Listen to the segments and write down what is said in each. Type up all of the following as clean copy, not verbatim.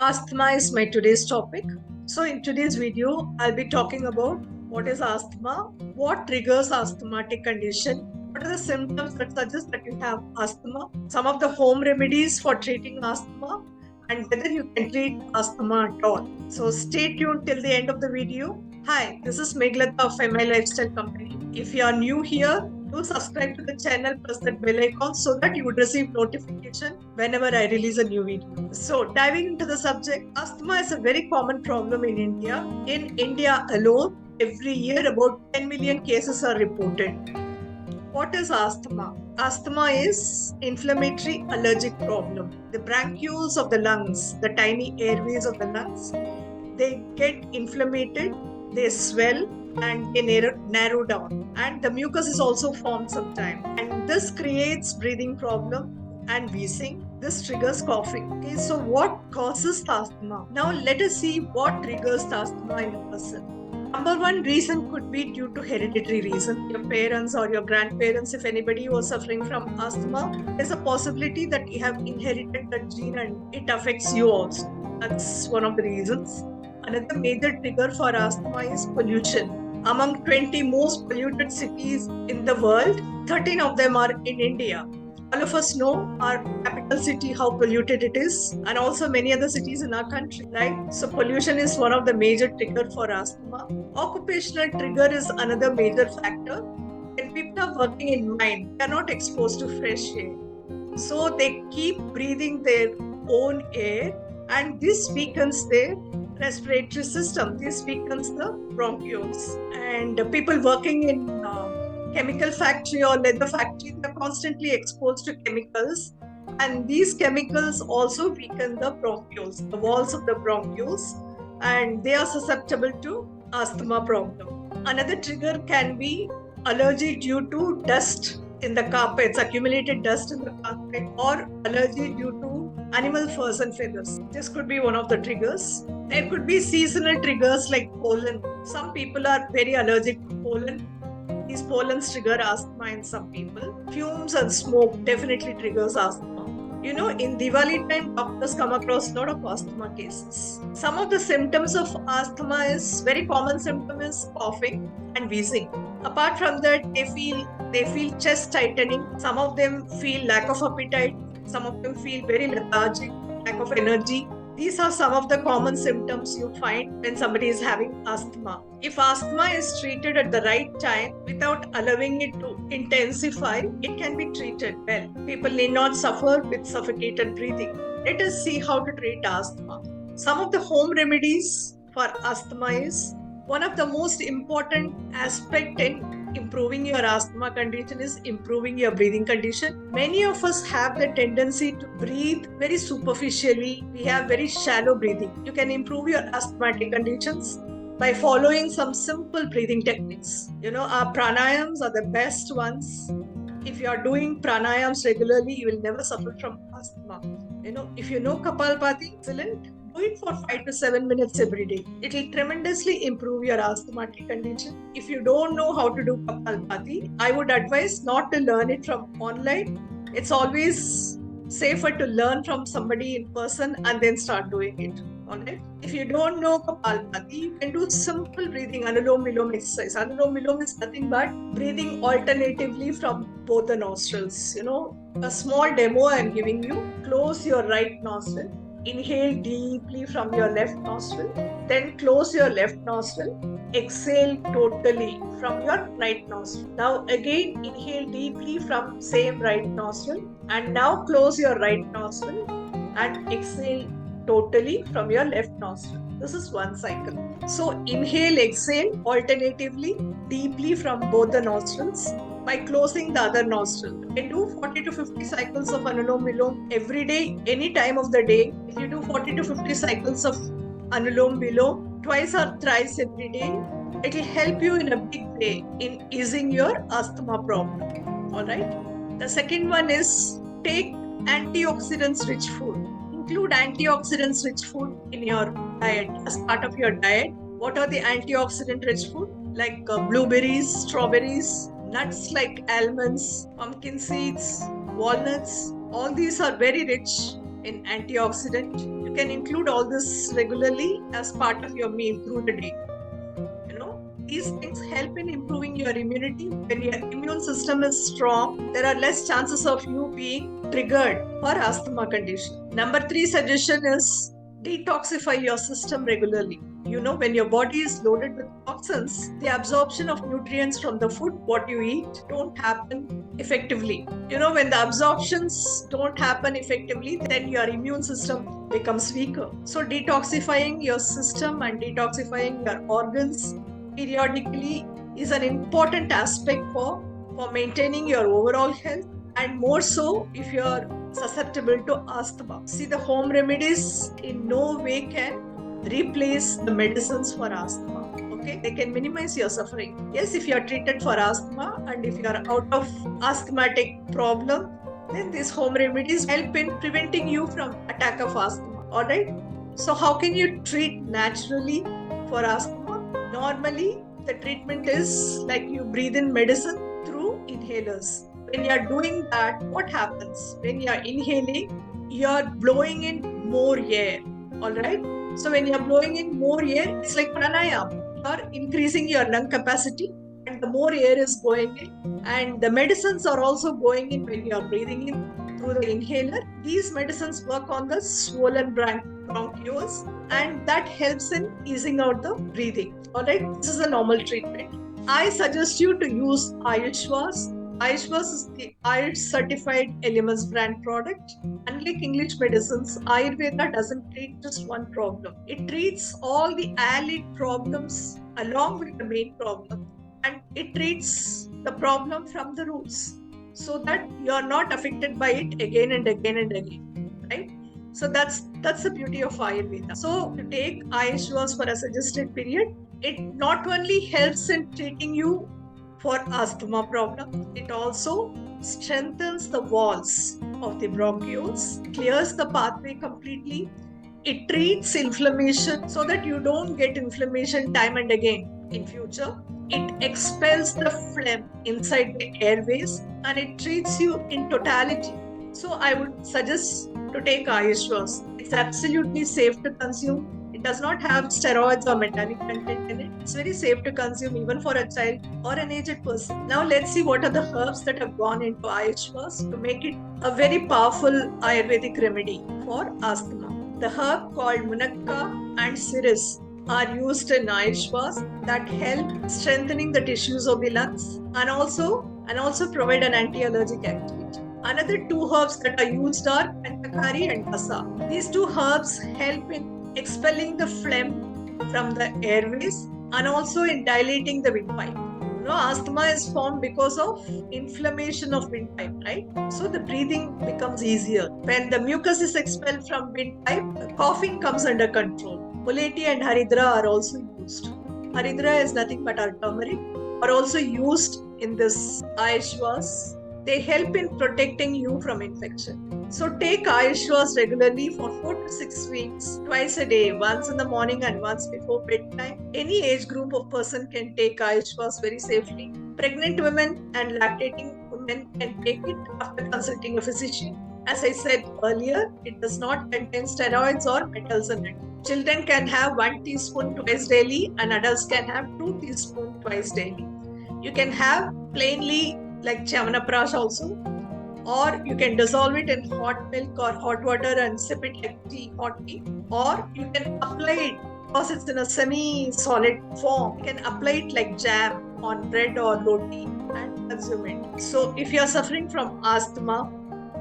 Asthma is my today's topic. So in today's video, I'll be talking about what is asthma, what triggers asthmatic condition, what are the symptoms that suggest that you have asthma, some of the home remedies for treating asthma, and whether you can treat asthma at all. So stay tuned till the end of the video. Hi, this is Meghlata of My Lifestyle Company. If you are new here, do subscribe to the channel, press that bell icon so that you would receive notification whenever I release a new video. So diving into the subject, asthma is a very common problem in India. In India alone, every year about 10 million cases are reported. What is asthma? Asthma is inflammatory allergic problem. The bronchioles of the lungs, the tiny airways of the lungs, they get inflamed, they swell, and they narrow down. And the mucus is also formed sometimes. And this creates breathing problem and wheezing. This triggers coughing. Okay, so what causes asthma? Now let us see what triggers asthma in a person. Number one reason could be due to hereditary reason. Your parents or your grandparents, if anybody was suffering from asthma, there's a possibility that you have inherited that gene and it affects you also. That's one of the reasons. Another major trigger for asthma is pollution. Among 20 most polluted cities in the world, 13 of them are in India. All of us know our capital city, how polluted it is, and also many other cities in our country, right? So pollution is one of the major trigger for asthma. Occupational trigger is another major factor. When people are working in mine, they are not exposed to fresh air. So they keep breathing their own air, and this weakens their respiratory system. This weakens the bronchioles. And people working in chemical factory or leather factory, they're constantly exposed to chemicals, and these chemicals also weaken the bronchioles, the walls of the bronchioles, and they are susceptible to asthma problem. Another trigger can be allergy due to dust in the carpets, accumulated dust in the carpet, or allergy due to animal furs and feathers. This could be one of the triggers. There could be seasonal triggers like pollen. Some people are very allergic to pollen. These pollens trigger asthma in some people. Fumes and smoke definitely triggers asthma. You know, in Diwali time, doctors come across a lot of asthma cases. Some of the symptoms of asthma is, very common symptom is coughing and wheezing. Apart from that, they feel chest tightening. Some of them feel lack of appetite. Some of them feel very lethargic, lack of energy. These are some of the common symptoms you find when somebody is having asthma. If asthma is treated at the right time without allowing it to intensify, it can be treated well. People need not suffer with suffocated breathing. Let us see how to treat asthma. Some of the home remedies for asthma is, one of the most important aspect in improving your asthma condition is improving your breathing condition. Many of us have the tendency to breathe very superficially. We have very shallow breathing. You can improve your asthmatic conditions by following some simple breathing techniques. You know, our pranayams are the best ones. If you are doing pranayams regularly, you will never suffer from asthma. You know, if you know Kapalbhati, excellent. Do it for 5 to 7 minutes every day. It will tremendously improve your asthmatic condition. If you don't know how to do Kapalbhati, I would advise not to learn it from online. It's always safer to learn from somebody in person and then start doing it. Alright? If you don't know Kapalbhati, you can do simple breathing, Anulom Vilom exercise. Anulom Vilom is nothing but breathing alternatively from both the nostrils. You know, a small demo I am giving you. Close your right nostril. Inhale deeply from your left nostril, then close your left nostril, exhale totally from your right nostril. Now again inhale deeply from same right nostril, and now close your right nostril and exhale totally from your left nostril. This is one cycle. So inhale, exhale alternatively deeply from both the nostrils by closing the other nostril. You can do 40 to 50 cycles of Anulom Vilom every day, any time of the day. If you do 40 to 50 cycles of Anulom Vilom twice or thrice every day, it will help you in a big way in easing your asthma problem. Alright? The second one is take antioxidants rich food. Include antioxidants rich food in your diet as part of your diet. What are the antioxidant rich food? Like blueberries, strawberries, nuts like almonds, pumpkin seeds, walnuts. All these are very rich in antioxidant. You can include all this regularly as part of your meal through the day. These things help in improving your immunity. When your immune system is strong, there are less chances of you being triggered for asthma condition. Number 3 suggestion is detoxify your system regularly. When your body is loaded with toxins, the absorption of nutrients from the food, what you eat, don't happen effectively. When the absorptions don't happen effectively, then your immune system becomes weaker. So detoxifying your system and detoxifying your organs periodically is an important aspect for maintaining your overall health, and more so if you're susceptible to asthma. See, the home remedies in no way can replace the medicines for asthma. Okay, they can minimize your suffering. Yes, if you are treated for asthma and if you are out of asthmatic problem, then these home remedies help in preventing you from attack of asthma. All right. So how can you treat naturally for asthma? Normally, the treatment is like you breathe in medicine through inhalers. When you are doing that, what happens? When you are inhaling, you are blowing in more air. All right. So when you are blowing in more air, it's like pranayam. You are increasing your lung capacity, and the more air is going in, and the medicines are also going in when you are breathing in through the inhaler. These medicines work on the swollen bronchioles, and that helps in easing out the breathing. Alright, this is a normal treatment. I suggest you to use Ayushwas. Ayushwas is the Ayush certified Elements brand product. Unlike English medicines, Ayurveda doesn't treat just one problem. It treats all the allied problems along with the main problem, and it treats the problem from the roots so that you are not affected by it again and again and again. Right? So that's the beauty of Ayurveda. So to take Ayushwas for a suggested period, it not only helps in treating you for asthma problem, it also strengthens the walls of the bronchioles, clears the pathway completely. It treats inflammation so that you don't get inflammation time and again in future. It expels the phlegm inside the airways, and it treats you in totality. So I would suggest to take Ayushwas. It's absolutely safe to consume. It does not have steroids or metallic content in it. It's very safe to consume even for a child or an aged person. Now let's see what are the herbs that have gone into Ayushwas to make it a very powerful Ayurvedic remedy for asthma. The herb called munakka and siris are used in Ayushwas that help strengthening the tissues of the lungs and also provide an anti-allergic activity. Another 2 herbs that are used are Pentakari and Dasa. These 2 herbs help in expelling the phlegm from the airways and also in dilating the windpipe. Asthma is formed because of inflammation of windpipe, right? So the breathing becomes easier. When the mucus is expelled from windpipe, the coughing comes under control. Muletti and Haridra are also used. Haridra is nothing but our turmeric, are also used in this Ayushwas. They help in protecting you from infection. So take Ayushwas regularly for 4 to 6 weeks, twice a day, once in the morning and once before bedtime. Any age group of person can take Ayushwas very safely. Pregnant women and lactating women can take it after consulting a physician. As I said earlier, it does not contain steroids or metals in it. Children can have 1 teaspoon twice daily and adults can have 2 teaspoons twice daily. You can have plainly like Chyavanprash also, or you can dissolve it in hot milk or hot water and sip it like tea, hot tea, or you can apply it because it's in a semi-solid form. You can apply it like jam on bread or roti and consume it. So if you are suffering from asthma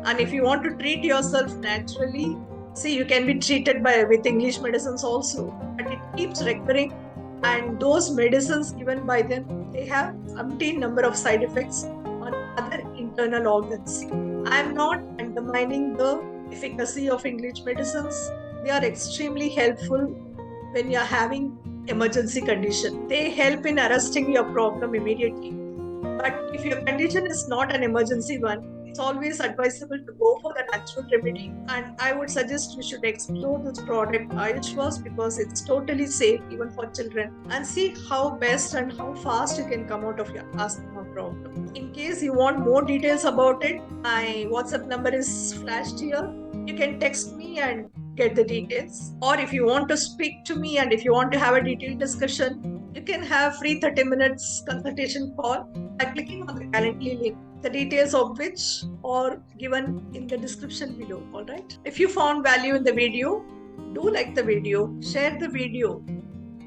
and if you want to treat yourself naturally, see, you can be treated with English medicines also, but it keeps recurring, and those medicines given by them, they have umpteen number of side effects on other internal organs. I am not undermining the efficacy of English medicines. They are extremely helpful when you are having emergency condition. They help in arresting your problem immediately. But if your condition is not an emergency one, it's always advisable to go for the natural remedy. And I would suggest you should explore this product Ayushwas because it's totally safe even for children, and see how best and how fast you can come out of your asthma problem. In case you want more details about it, my WhatsApp number is flashed here. you can text me and get the details. Or if you want to speak to me and if you want to have a detailed discussion, you can have free 30 minutes consultation call by clicking on the Calendly link, the details of which are given in the description below. All right. If you found value in the video, do like the video, share the video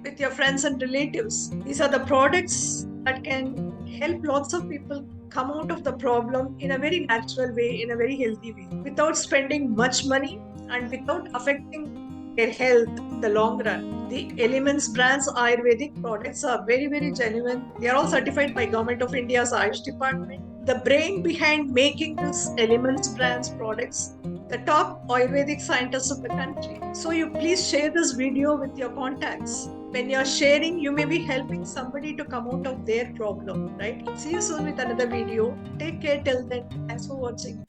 with your friends and relatives. These are the products that can help lots of people come out of the problem in a very natural way, in a very healthy way, without spending much money and without affecting their health in the long run. The Elements brands Ayurvedic products are very, very genuine. They are all certified by Government of India's Ayush department. The brain behind making this Elements brands products, the top Ayurvedic scientists of the country. So you please share this video with your contacts. When you're sharing, you may be helping somebody to come out of their problem, right? See you soon with another video. Take care till then. Thanks for watching.